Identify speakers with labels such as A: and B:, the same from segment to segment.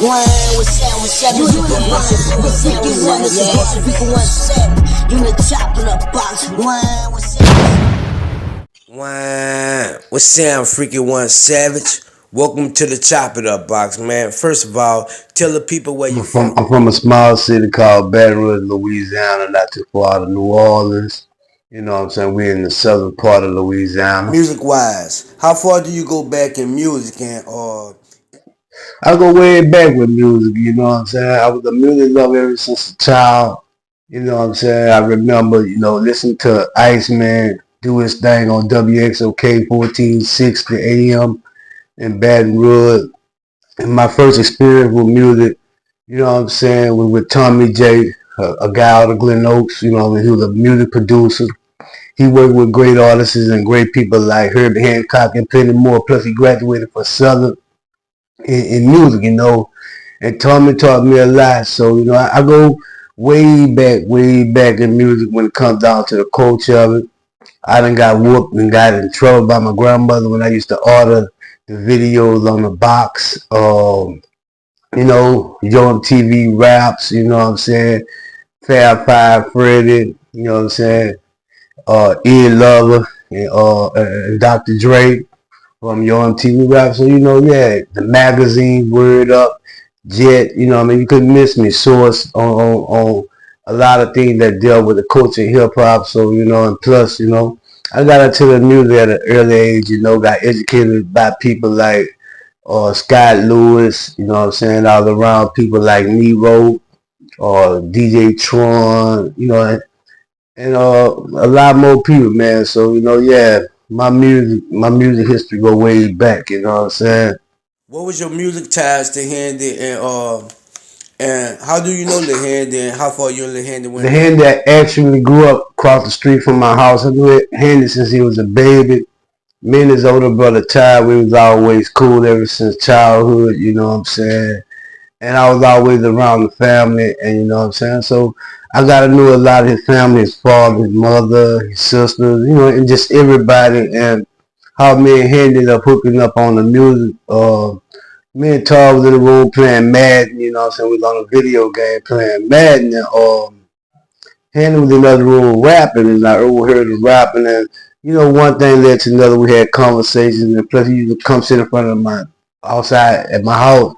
A: You in the box, Freaky1Savage. You in the chop in the box.
B: What's Sam, Freaky1Savage? Welcome to the Chop It Up box, man. First of all, tell the people where you from.
C: I'm from a small city called Baton Rouge, Louisiana, not too far out of New Orleans. You know what I'm saying? We're in the southern part of Louisiana.
B: Music-wise, how far do you go back in music? And
C: I go way back with music, you know what I'm saying? I was a music lover ever since a child. You know what I'm saying? I remember, listening to Iceman do his thing on WXOK 1460 AM in Baton Rouge. And my first experience with music, you know what I'm saying, was with Tommy J, a guy out of Glen Oaks. You know, he was a music producer. He worked with great artists and great people like Herbie Hancock and plenty more. Plus, he graduated from Southern in music, and Tommy taught me a lot. So, I go way back in music when it comes down to the culture of it. I done got whooped and got in trouble by my grandmother when I used to order the videos on the box. Yo TV raps, you know what I'm saying? Fab Five Freddy, you know what I'm saying? Ear Lover and Dr. Dre from Yo MTV Rap. So, the magazine, Word Up, Jet, you couldn't miss me. Source on a lot of things that deal with the culture and hip hop. So, and plus, I got into the music at an early age, got educated by people like Scott Lewis, you know what I'm saying, all around people like Nero or DJ Tron, and a lot more people, man. So, my music history go way back, you know what I'm saying?
B: what was your music ties to Handy, and how do you know Lil Handy, and how far you and Lil Handy went
C: The
B: back?
C: Handy that actually grew up across the street from my house. I knew Handy since he was a baby. Me and his older brother Ty, we was always cool ever since childhood, you know what I'm saying? And I was always around the family, and you know what I'm saying? So I got to know a lot of his family, his father, his mother, his sisters, and just everybody, and how me and Handy ended up hooking up on the music. Me and Tar was in the room playing Madden, you know what I'm saying? We was on a video game playing Madden, and Handy was in the other room rapping, and I overheard him rapping, and one thing led to another. We had conversations, and plus he used to come sit in front of my outside at my house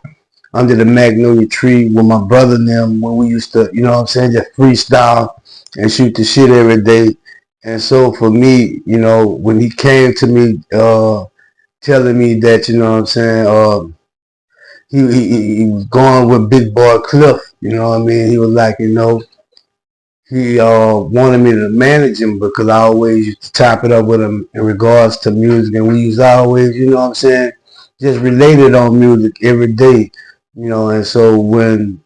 C: under the magnolia tree with my brother and them when we used to, just freestyle and shoot the shit every day. And so for me, when he came to me telling me that, he was going with Big Boy Cliff, you know what I mean? He was like, he wanted me to manage him because I always used to chop it up with him in regards to music, and we used to always, just related on music every day, and so when,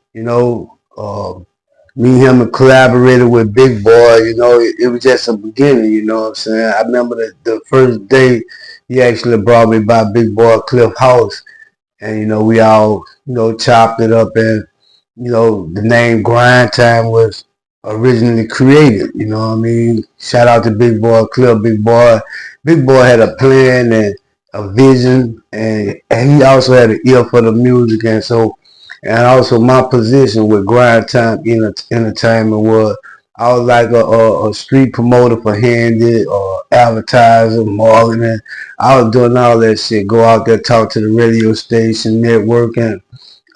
C: me and him collaborated with Big Boy, it was just a beginning, you know what I'm saying? I remember the first day he actually brought me by Big Boy Cliff House, and, we all, chopped it up, and, the name Grind Time was originally created, you know what I mean? Shout out to Big Boy Cliff. Big Boy had a plan and a vision, and he also had an ear for the music, and also my position with Grind Time Entertainment was I was like a street promoter for Handy or advertiser, marketing. I was doing all that shit. Go out there, talk to the radio station, network, and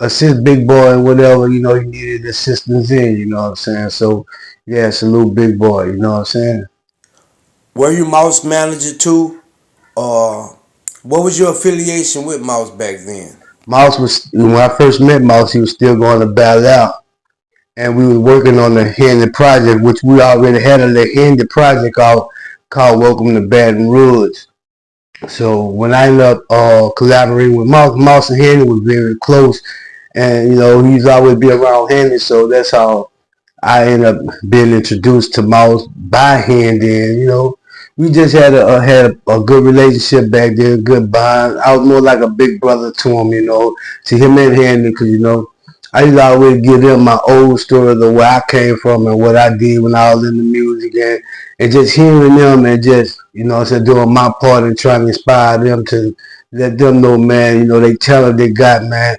C: assist Big Boy and whatever, he needed assistance in, you know what I'm saying? So, yeah, salute Big Boy, you know what I'm saying?
B: Were you Mouse manager too, or what was your affiliation with Mouse back then?
C: Mouse when I first met Mouse, he was still going to battle out. And we were working on the Handy project, which we already had a Handy project called Welcome to Baton Rouge. So when I ended up collaborating with Mouse and Handy was very close. And, he's always be around Handy, so that's how I ended up being introduced to Mouse by Handy. And, we just had a good relationship back there, good bond. I was more like a big brother to him, to him and Handy, because, I used to always give them my old story of where I came from and what I did when I was in the music, and just hearing them and just, doing my part and trying to inspire them to let them know, man, they talent they got, man.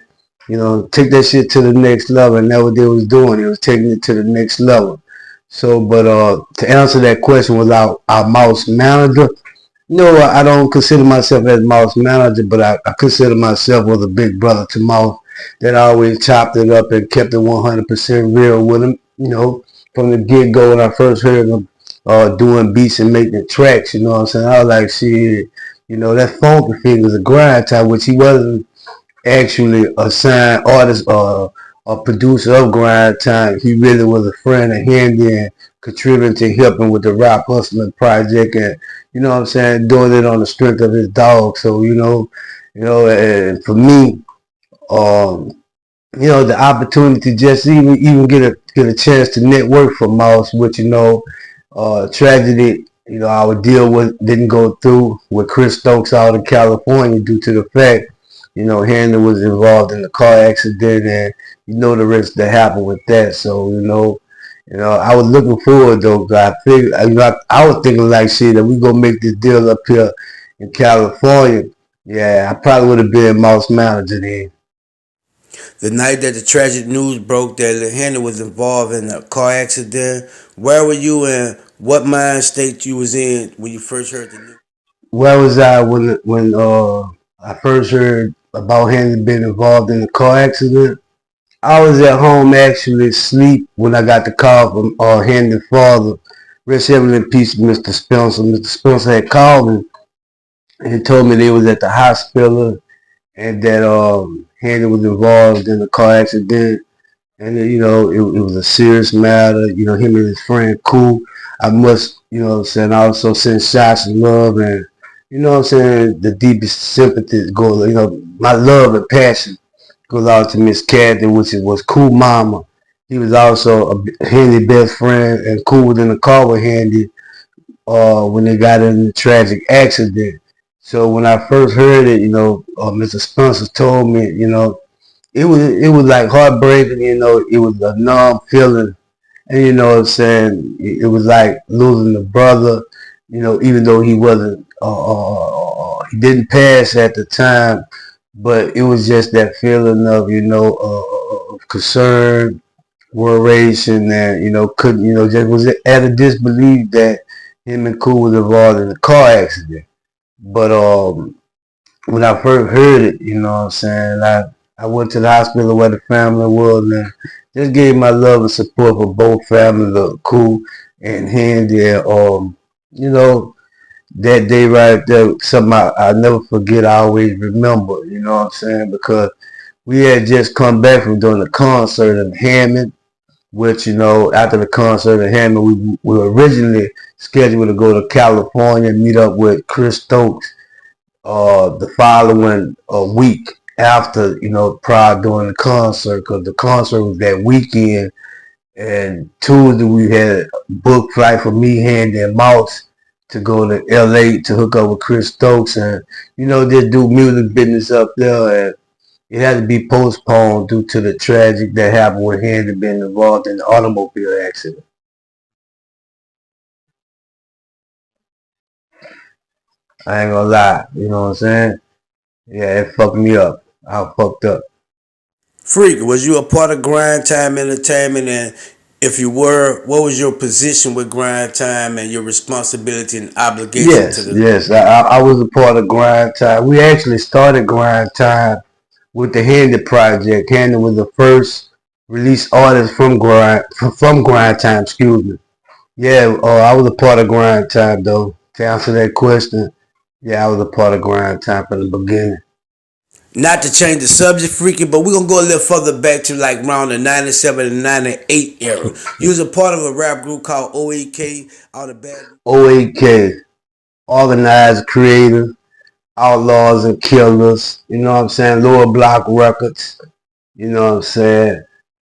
C: You know, take that shit to the next level, and that's what they was doing. They was taking it to the next level. So, but to answer that question, was our mouse manager? No, I don't consider myself as mouse manager, but I consider myself as a big brother to mouse that always chopped it up and kept it 100% real with him. You know, from the get go when I first heard him doing beats and making tracks. You know what I'm saying? I was like, shit. You know, that funky fingers a grind time, which he wasn't actually a signed artist or a producer of Grind Time. He really was a friend of Handy and contributing to helping with the Rap Hustling project, and you know what I'm saying, doing it on the strength of his dog. So and for me, um, the opportunity just even get a chance to network for Mouse, which tragedy. Our deal didn't go through with Chris Stokes out in California due to the fact, Hanley was involved in the car accident, and the rest that happened with that. So I was looking forward though. 'Cause I figured, I was thinking like shit that we gonna make this deal up here in California. Yeah, I probably would have been Mouse manager then.
B: The night that the tragic news broke that Lil Handy was involved in a car accident, where were you and what mind state you was in when you first heard the news?
C: Where was I when I first heard about Hanley being involved in the car accident? I was at home actually asleep when I got the call from Hanley's father. Rest heaven in peace, Mr. Spencer. Mr. Spencer had called me and told me they was at the hospital and that Hanley was involved in the car accident. And it was a serious matter. Him and his friend Cool. I must, also send shots of love and, the deepest sympathy goes, my love and passion goes out to Miss Kathy, which was Cool Mama. He was also a Handy best friend, and Cool was in the car with Handy when they got in the tragic accident. So when I first heard it, Mr. Spencer told me, it was like heartbreaking. It was a numb feeling, and what I'm saying, it was like losing a brother. Even though he wasn't, he didn't pass at the time, but it was just that feeling of concern, worration, and couldn't just was at a disbelief that him and Cool was involved in a car accident. But when I first heard it, what I'm saying, I went to the hospital where the family was and just gave my love and support for both families, Cool and Handy. And, you know, that day right there, something I never forget, I always remember, you know what I'm saying? Because we had just come back from doing a concert in Hammond, which, after the concert in Hammond, we were originally scheduled to go to California and meet up with Chris Stokes the following week after, prior during the concert, because the concert was that weekend. And Tuesday we had booked flight for me, Handy, and Mouse to go to LA to hook up with Chris Stokes and, just do music business up there. And it had to be postponed due to the tragic that happened with Handy being involved in the automobile accident. I ain't gonna lie, you know what I'm saying? Yeah, it fucked me up. I fucked up.
B: Freak, was you a part of Grind Time Entertainment? And if you were, what was your position with Grind Time and your responsibility and obligation to
C: Yes,
B: the?
C: yes. I was a part of Grind Time. We actually started Grind Time with the Handy project. Handy was the first release artist from Grind Time, excuse me. Yeah, I was a part of Grind Time though. To answer that question, yeah, I was a part of Grind Time from the beginning.
B: Not to change the subject, Freaky, but we're gonna go a little further back to like around the 97 and 98 era. You was a part of a rap group called OAK out of Bad.
C: OAK, organized, creative, outlaws and killers. You know what I'm saying? Lower Block Records. You know what I'm saying?